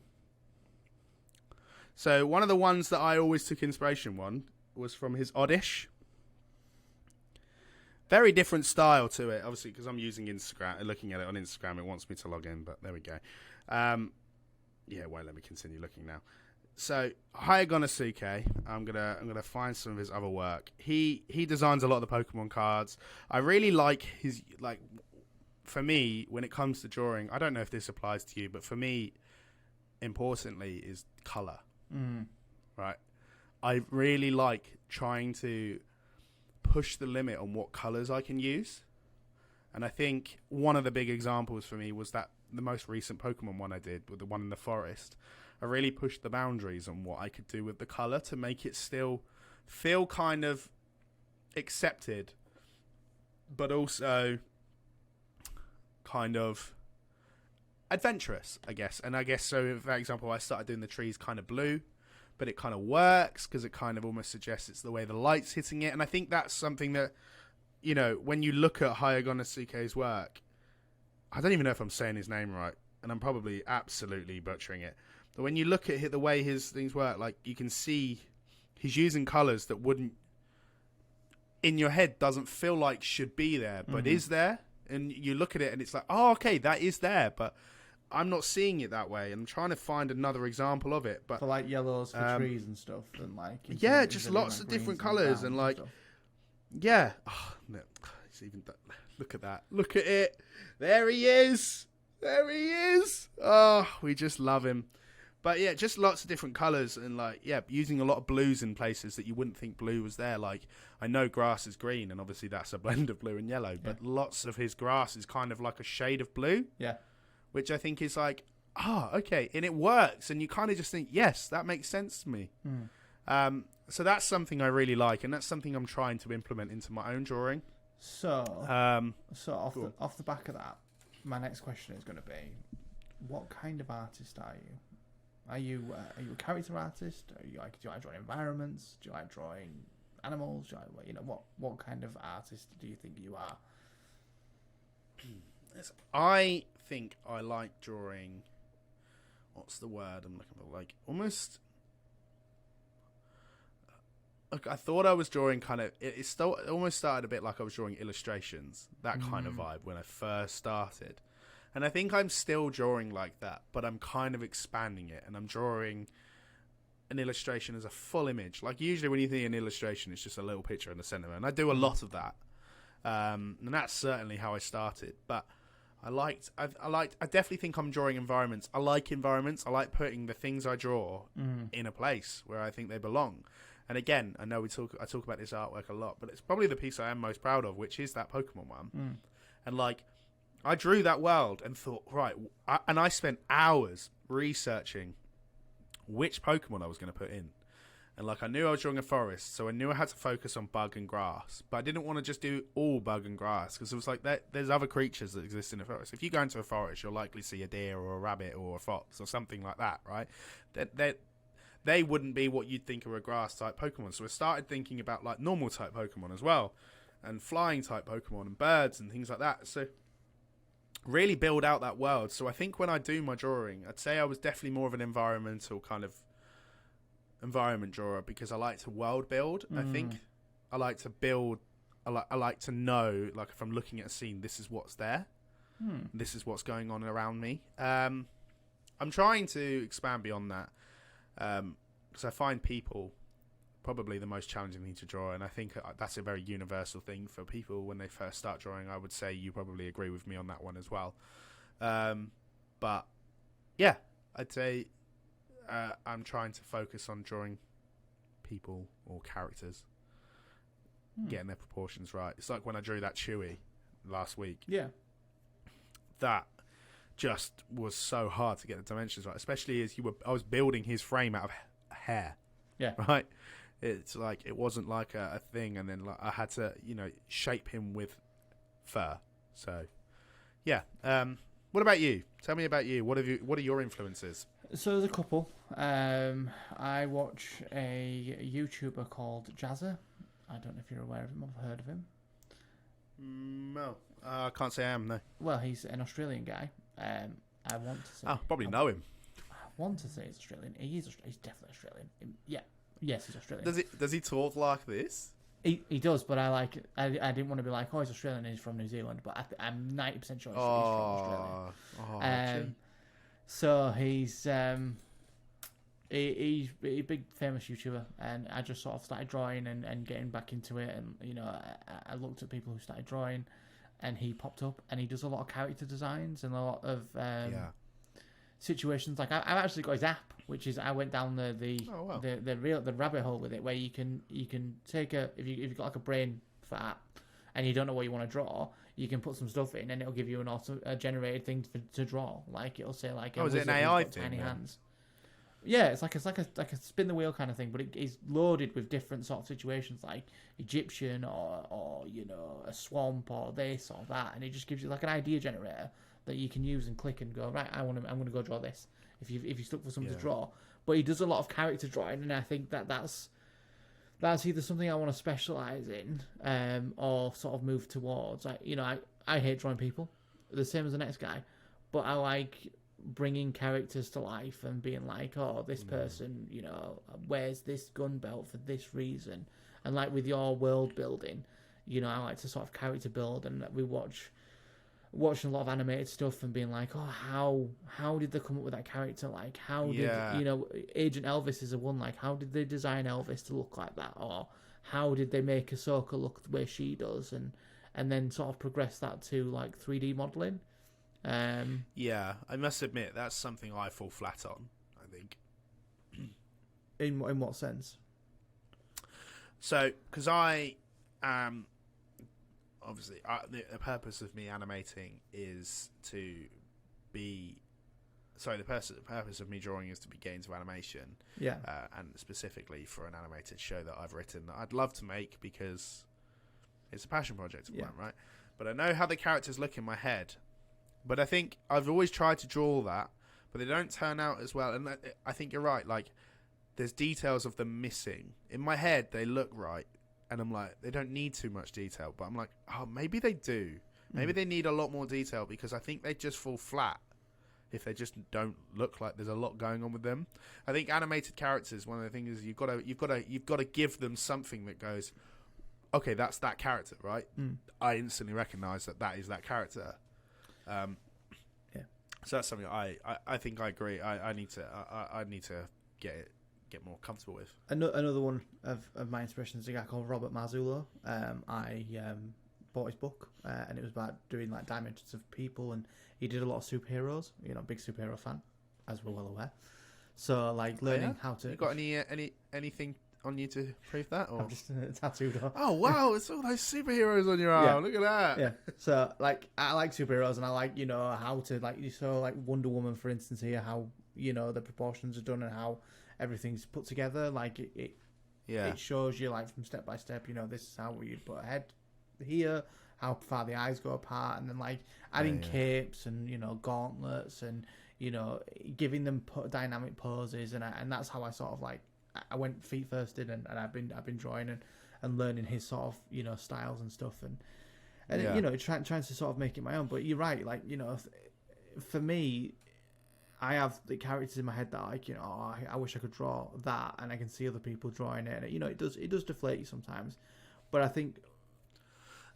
B: So one of the ones that I always took inspiration was from his Oddish. Very different style to it, obviously, because I'm using Instagram, looking at it on Instagram. It wants me to log in, but there we go. It won't let me continue looking now. So Hayaganosuke, I'm gonna find some of his other work. He designs a lot of the Pokemon cards. I really like his, like, for me, when it comes to drawing, I don't know if this applies to you, but for me, importantly, is color. Right? I really like trying to push the limit on what colors I can use. And I think one of the big examples for me was the most recent Pokemon one I did, with the one in the forest. I really pushed the boundaries on what I could do with the color to make it still feel kind of accepted, but also kind of adventurous, I guess. And I guess, so for example, I started doing the trees kind of blue, but it kind of works because it kind of almost suggests it's the way the light's hitting it. And I think that's something that, you know, when you look at Hayaganosuke's work, I don't even know if I'm saying his name right, and I'm probably absolutely butchering it. But when you look at the way his things work, like, you can see he's using colours that wouldn't, in your head, doesn't feel like should be there, but is there. And you look at it and it's like, oh, okay, that is there, but I'm not seeing it that way. And I'm trying to find another example of it. But
C: for like yellows for trees and stuff, and like
B: just lots of different colours and like, Oh, no, it's even look at that. Look at it. There he is. There he is. Oh, we just love him. But yeah, just lots of different colours and like, using a lot of blues in places that you wouldn't think blue was there. Like, I know grass is green and obviously that's a blend of blue and yellow, but lots of his grass is kind of like a shade of blue. Yeah. Which I think is like, okay. And it works. And you kind of just think, yes, that makes sense to me. So that's something I really like. And that's something I'm trying to implement into my own drawing.
C: So off the back of that, my next question is going to be, what kind of artist are you? Are you a character artist? Do you like drawing environments? Do you like drawing animals? Do you like, what kind of artist do you think you are?
B: I think I like drawing. What's the word I'm looking for? Like almost. Like I thought I was drawing kind of. It almost started a bit like I was drawing illustrations, that kind of vibe when I first started, and I think I'm still drawing like that, but I'm kind of expanding it, and I'm drawing an illustration as a full image. Like usually when you think an illustration, it's just a little picture in the center, and I do a lot of that, and that's certainly how I started, but. I definitely think I'm drawing environments. I like environments. I like putting the things I draw in a place where I think they belong. And again, I know I talk about this artwork a lot, but it's probably the piece I am most proud of, which is that Pokemon one. And like, I drew that world and thought, right, and I spent hours researching which Pokemon I was going to put in. And like I knew I was drawing a forest, so I knew I had to focus on bug and grass. But I didn't want to just do all bug and grass, because it was like there's other creatures that exist in a forest. If you go into a forest, you'll likely see a deer or a rabbit or a fox or something like that, right? They wouldn't be what you'd think of a grass type Pokemon. So I started thinking about like normal type Pokemon as well, and flying type Pokemon and birds and things like that. So really build out that world. So I think when I do my drawing, I'd say I was definitely more of an environmental kind of environment drawer, because I like to world build. I think I like to build. I like to know, like if I'm looking at a scene, this is what's there. This is what's going on around me. I'm trying to expand beyond that, because I find people probably the most challenging thing to draw, and I think that's a very universal thing for people when they first start drawing. I would say you probably agree with me on that one as well. But yeah, I'd say I'm trying to focus on drawing people or characters, getting their proportions right. It's like when I drew that Chewie last week.
C: Yeah.
B: That just was so hard to get the dimensions right, especially as I was building his frame out of hair.
C: Yeah.
B: Right? It's like, it wasn't like a thing, and then like I had to, shape him with fur. So, yeah. What about you? Tell me about you. What are your influences?
C: So there's a couple. I watch a YouTuber called Jazza. I don't know if you're aware of him or heard of him.
B: No, I can't say I am. No.
C: Well, he's an Australian guy. I want to say.
B: Probably know him.
C: I want to say he's Australian. He's definitely Australian. Yeah. Yes, he's Australian.
B: Does he talk like this?
C: He does, but I didn't want to be like, oh, he's Australian and he's from New Zealand, but I'm 90% sure he's from Australia. So he's a big famous YouTuber, and I just sort of started drawing and getting back into it, and I looked at people who started drawing, and he popped up, and he does a lot of character designs and a lot of situations. Like I've actually got his app, which is I went down the rabbit hole with it, where you can take if you've got like a brain fart and you don't know what you want to draw, you can put some stuff in and it'll give you an auto generated thing to draw. Like it'll say like,
B: is it an AI thing?
C: Tiny hands. Yeah, it's like a spin the wheel kind of thing, but it's loaded with different sort of situations, like Egyptian or a swamp or this or that, and it just gives you like an idea generator that you can use and click and go, right, I'm gonna go draw this. If you stuck for something to draw, but he does a lot of character drawing, and I think that's either something I want to specialize in, or sort of move towards. I hate drawing people, the same as the next guy, but I like bringing characters to life and being like, oh, this person, wears this gun belt for this reason, and like with your world building, I like to sort of character build, and we watching a lot of animated stuff and being like, oh, how did they come up with that character? Like, how did Agent Elvis is a one. Like, how did they design Elvis to look like that? Or how did they make Ahsoka look the way she does? And then sort of progress that to like 3D modeling.
B: Yeah, I must admit that's something I fall flat on, I think.
C: In what sense?
B: So, because I obviously, the purpose of me animating is to be... Sorry, the purpose of me drawing is to be get into animation.
C: Yeah.
B: And specifically for an animated show that I've written that I'd love to make, because it's a passion project of mine, right? But I know how the characters look in my head. But I think I've always tried to draw that, but they don't turn out as well. And I think you're right. Like, there's details of them missing. In my head, they look right, and I'm like, they don't need too much detail. But I'm like, oh, maybe they do. Maybe they need a lot more detail, because I think they just fall flat if they just don't look like there's a lot going on with them. I think animated characters, one of the things is you've got to give them something that goes, okay, that's that character, right? I instantly recognize that is that character. Yeah. So that's something I think I agree. I need to get more comfortable with.
C: Another one of my inspirations is a guy called Robert Marzullo. I bought his book, and it was about doing like dimensions of people, and he did a lot of superheroes. Big superhero fan, as we're well aware. So like learning how to.
B: You got anything on you to prove that? Or?
C: I'm just tattooed on.
B: Oh wow, it's all those superheroes on your arm. Look at that.
C: Yeah. So like I like superheroes, and I like how to like like Wonder Woman, for instance, here, how the proportions are done and how everything's put together. Like it shows you like from step by step. This is how you'd put a head here, how far the eyes go apart, and then like adding capes and gauntlets and giving them dynamic poses, and that's how I sort of like I went feet first in, and I've been drawing and learning his sort of styles and stuff, and trying to sort of make it my own. But you're right, like for me, I have the characters in my head that like I wish I could draw that, and I can see other people drawing it, and it does deflate you sometimes. But I think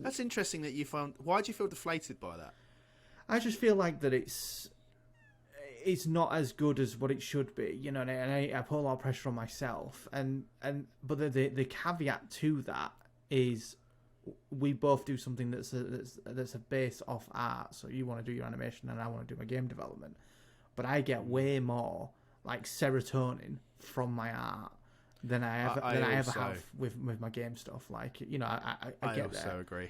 B: that's interesting that you found. Why do you feel deflated by that?
C: I just feel like that it's not as good as what it should be, and I put a lot of pressure on myself, but the caveat to that is we both do something that's a base off art. So you want to do your animation, and I want to do my game development, but I get way more like serotonin from my art than I ever have with my game stuff. Like I get
B: also
C: there.
B: Agree.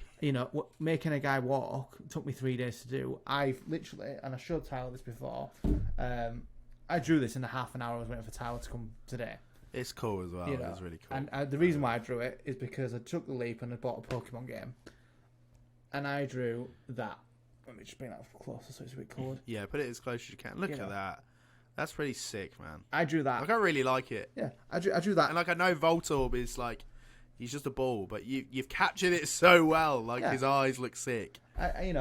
C: Making a guy walk took me 3 days to do. I've literally, and I showed Tyler this before. I drew this in the half an hour I was waiting for Tyler to come today.
B: It's cool as well. It's really cool.
C: And the reason why I drew it is because I took the leap and I bought a Pokemon game, and I drew that. Let me just bring that closer so it's a bit coloured.
B: Yeah, put it as close as you can. Look at that. That's pretty sick, man.
C: I drew that.
B: Like, I really like it.
C: Yeah, I drew that.
B: And like, I know Voltorb is like, he's just a ball, but you've captured it so well. Like his eyes look sick.
C: I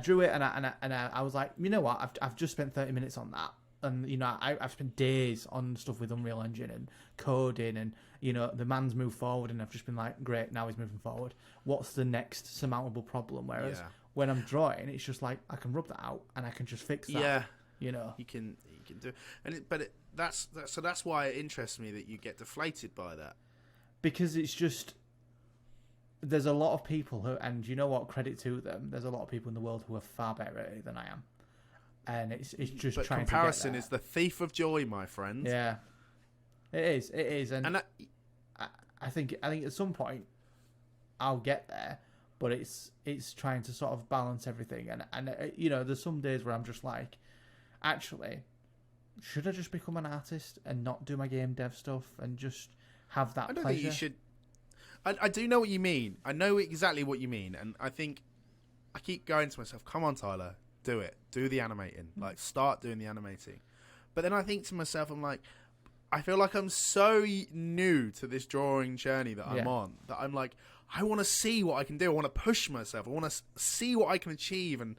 C: drew it, and I was like, you know what? I've just spent 30 minutes on that, and I've spent days on stuff with Unreal Engine and coding, and the man's moved forward, and I've just been like, great, now he's moving forward. What's the next surmountable problem? Whereas when I'm drawing, it's just like I can rub that out and I can just fix that.
B: Yeah.
C: You
B: can do it, and that's why it interests me that you get deflated by that,
C: because it's just there's a lot of people who, and credit to them, there's a lot of people in the world who are far better at it than I am, and it's just
B: but
C: trying
B: comparison
C: to get there.
B: Is the thief of joy, my friend.
C: Yeah, it is, and I think at some point I'll get there, but it's trying to sort of balance everything, and there's some days where I'm just like, actually, should I just become an artist and not do my game dev stuff and just have that pleasure?
B: I don't think you should. I do know what you mean. I know exactly what you mean. And I think I keep going to myself, come on, Tyler, do it. Do the animating. Like, start doing the animating. But then I think to myself, I'm like, I feel like I'm so new to this drawing journey that I'm on, that I'm like, I want to see what I can do. I want to push myself. I want to see what I can achieve. And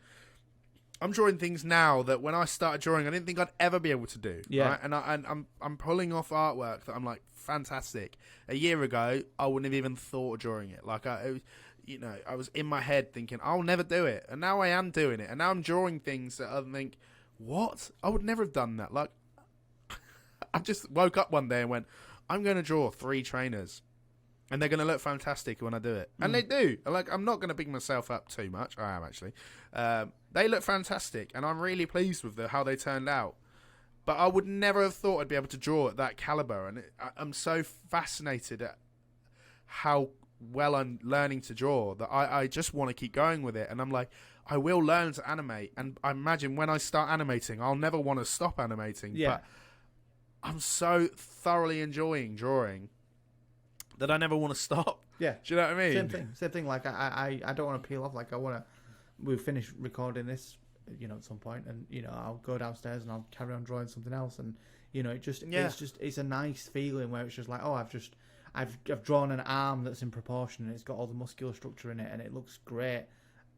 B: I'm drawing things now that when I started drawing, I didn't think I'd ever be able to do.
C: Yeah.
B: Right? And I'm pulling off artwork that I'm like, fantastic. A year ago, I wouldn't have even thought of drawing it. Like I was in my head thinking, I'll never do it. And now I am doing it. And now I'm drawing things that I think, what? I would never have done that. Like, I just woke up one day and went, I'm going to draw 3 trainers. And they're going to look fantastic when I do it. And they do. Like, I'm not going to big myself up too much. I am, actually. They look fantastic. And I'm really pleased with how they turned out. But I would never have thought I'd be able to draw at that caliber. And I'm so fascinated at how well I'm learning to draw that I just want to keep going with it. And I'm like, I will learn to animate. And I imagine when I start animating, I'll never want to stop animating.
C: Yeah.
B: But I'm so thoroughly enjoying drawing that I never want to stop.
C: Yeah.
B: Do you know what I mean?
C: Same thing. Like, I don't want to peel off. Like, we'll finish recording this at some point, and I'll go downstairs and I'll carry on drawing something else, and it's a nice feeling where it's just like, oh, I've drawn an arm that's in proportion and it's got all the muscular structure in it and it looks great,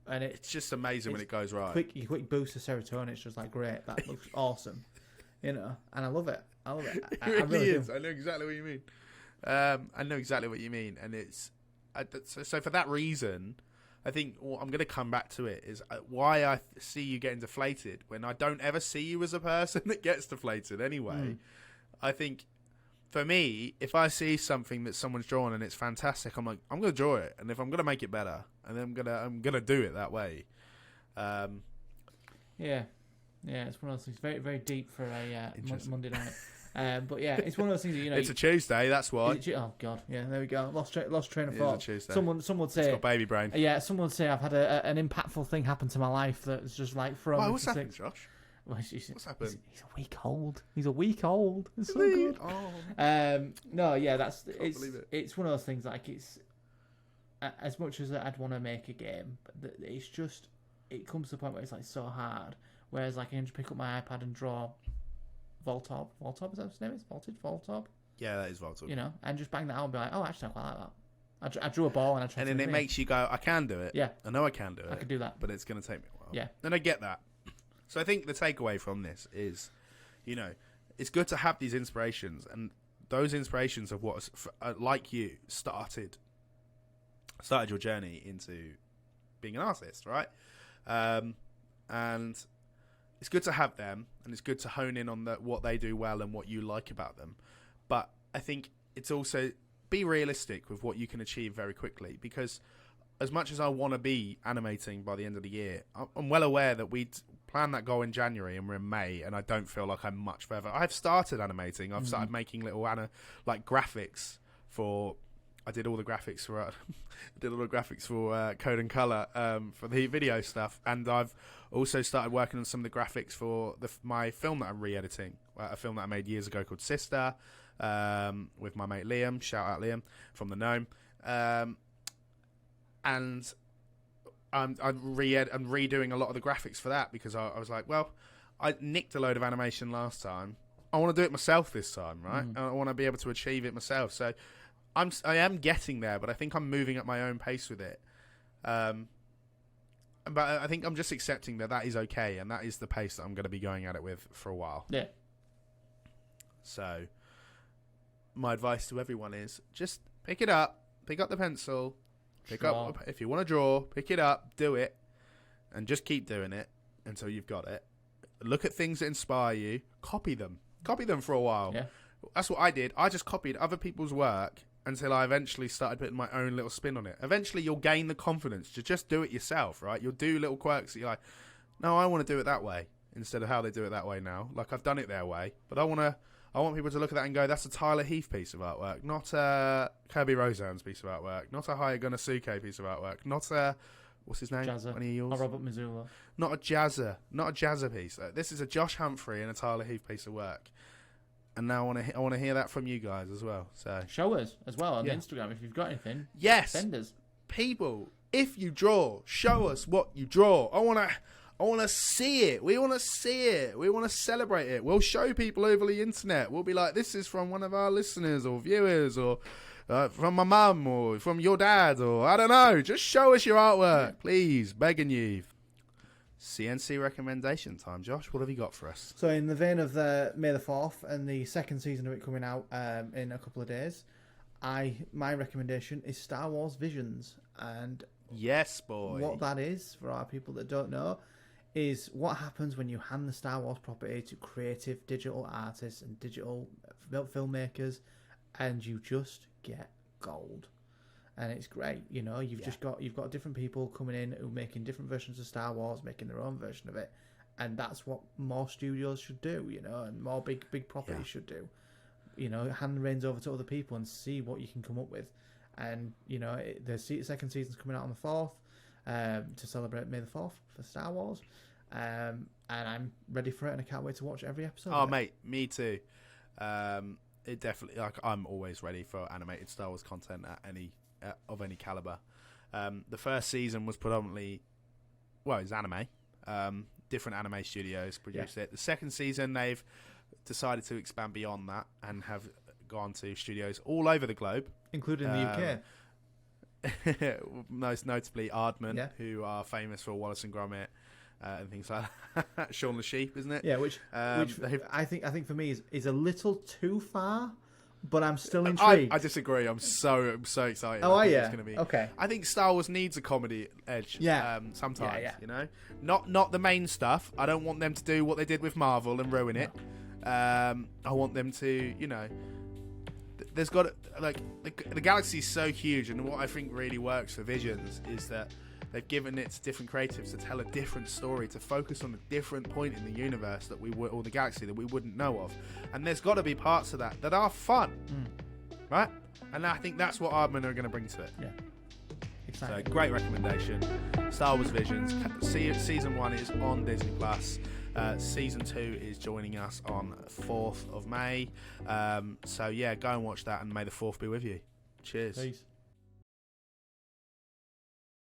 C: and
B: it's just amazing when it goes right.
C: Quick boost of serotonin. It's just like, great, that looks awesome, and I love it. I love it.
B: It really is. I know exactly what you mean. And it's so for that reason, I think I'm going to come back to it is why I see you getting deflated when I don't ever see you as a person that gets deflated anyway. I think for me, if I see something that someone's drawn and it's fantastic, I'm like, I'm going to draw it, and if I'm going to make it better, and then I'm gonna do it that way.
C: Yeah, it's one of those things very very deep for a Monday night. But yeah, it's one of those things that,
B: it's a Tuesday, that's why.
C: Oh god, yeah, there we go. Lost train of
B: It
C: thought.
B: is a Tuesday.
C: Someone would say,
B: it's got baby brain.
C: Yeah, someone would say I've had an impactful thing happen to my life that's just like thrown me
B: what's
C: for
B: happened,
C: six.
B: Josh?
C: Well,
B: What's happened?
C: He's a week old. It's so good.
B: Oh.
C: No, yeah,
B: believe it.
C: it's one of those things, like, it's as much as I'd want to make a game, but it's just, it comes to the point where it's like so hard. Whereas like I can just pick up my iPad and draw Voltorb. Voltorb, is that his name? Is Voltorb?
B: Yeah, that is Voltorb.
C: And just bang that out and be like, oh, actually I quite like that. I drew a ball and I tried.
B: And then it makes you go, I can do it.
C: Yeah,
B: I know I can do it.
C: I could do that,
B: but it's going to take me a while.
C: Yeah,
B: and I get that. So I think the takeaway from this is, it's good to have these inspirations, and those inspirations of what, like you, started your journey into being an artist, right? And it's good to have them, and it's good to hone in on what they do well and what you like about them. But I think it's also be realistic with what you can achieve very quickly, because as much as I want to be animating by the end of the year, I'm well aware that we'd planned that goal in January and we're in May, and I don't feel like I'm much further. I've started animating. I've started making little graphics for. I did all the graphics for Code and Color for the video stuff, and I've also started working on some of the graphics for my film that I'm re-editing, a film that I made years ago called Sister, with my mate Liam. Shout out Liam from the Gnome, and I'm redoing a lot of the graphics for that, because I was like, well, I nicked a load of animation last time. I want to do it myself this time, right? I want to be able to achieve it myself. So I am getting there, but I think I'm moving at my own pace with it. But I think I'm just accepting that is okay, and that is the pace that I'm going to be going at it with for a while.
C: Yeah.
B: So my advice to everyone is just pick it up, pick up the pencil, if you want to draw, pick it up, do it, and just keep doing it until you've got it. Look at things that inspire you, copy them for a while.
C: Yeah.
B: That's what I did. I just copied other people's work until I eventually started putting my own little spin on it. Eventually you'll gain the confidence to just do it yourself, right? You'll do little quirks that you're like, no, I want to do it that way instead of how they do it that way now. Like, I've done it their way, but I want people to look at that and go, that's a Tyler Heath piece of artwork, not a Kirby Roseanne's piece of artwork, not a Hayaguna Suke piece of artwork, not a, what's his name?
C: Jazza.
B: One of yours?
C: Or Robert Missoula.
B: Not a Jazza piece. This is a Josh Humphrey and a Tyler Heath piece of work. And now I want to hear that from you guys as well. So
C: show us as well on Instagram if you've got anything.
B: Yes,
C: send us.
B: People, if you draw, show us what you draw. I want to see it. We want to see it. We want to celebrate it. We'll show people over the internet. We'll be like, this is from one of our listeners or viewers, or from my mum, or from your dad, or I don't know. Just show us your artwork, please. Begging you. CNC recommendation time, Josh. What have you got for us?
C: So in the vein of the May the 4th and the second season of it coming out in a couple of days, my recommendation is Star Wars Visions. And
B: yes, boy.
C: What that is, for our people that don't know, is what happens when you hand the Star Wars property to creative digital artists and digital filmmakers, and you just get gold. And it's great, you've got different people coming in who are making different versions of Star Wars, making their own version of it, and that's what more studios should do, and more big properties should do. Hand the reins over to other people and see what you can come up with. And the second season's coming out on the 4th to celebrate May the 4th for Star Wars, and I'm ready for it, and I can't wait to watch every episode.
B: Oh, mate, me too. It definitely, I'm always ready for animated Star Wars content at of any caliber. The first season was predominantly, it's anime. different anime studios produced it. The second season, they've decided to expand beyond that and have gone to studios all over the globe,
C: including the UK.
B: Most notably Aardman,
C: Yeah.
B: who are famous for Wallace and Gromit and things like that. Shaun the Sheep, isn't it?
C: Yeah, which I think for me is a little too far, but I'm still intrigued.
B: I disagree. I'm so excited.
C: Oh,
B: I think
C: are you?
B: it's gonna be,
C: Okay.
B: I think Star Wars needs a comedy edge.
C: Yeah.
B: Sometimes,
C: Yeah.
B: you know, not the main stuff. I don't want them to do what they did with Marvel and ruin it. I want them to, you know. There's got like the galaxy's so huge, and what I think really works for Visions is that they've given it to different creatives to tell a different story, to focus on a different point in the universe that or the galaxy that we wouldn't know of. And there's got to be parts of that are fun, right? And I think that's what Aardman are going to bring to it.
C: Yeah, exciting.
B: So great recommendation. Star Wars Visions. Season 1 is on Disney Plus. Season 2 is joining us on 4th of May. So yeah, go and watch that, and may the 4th be with you. Cheers.
C: Peace.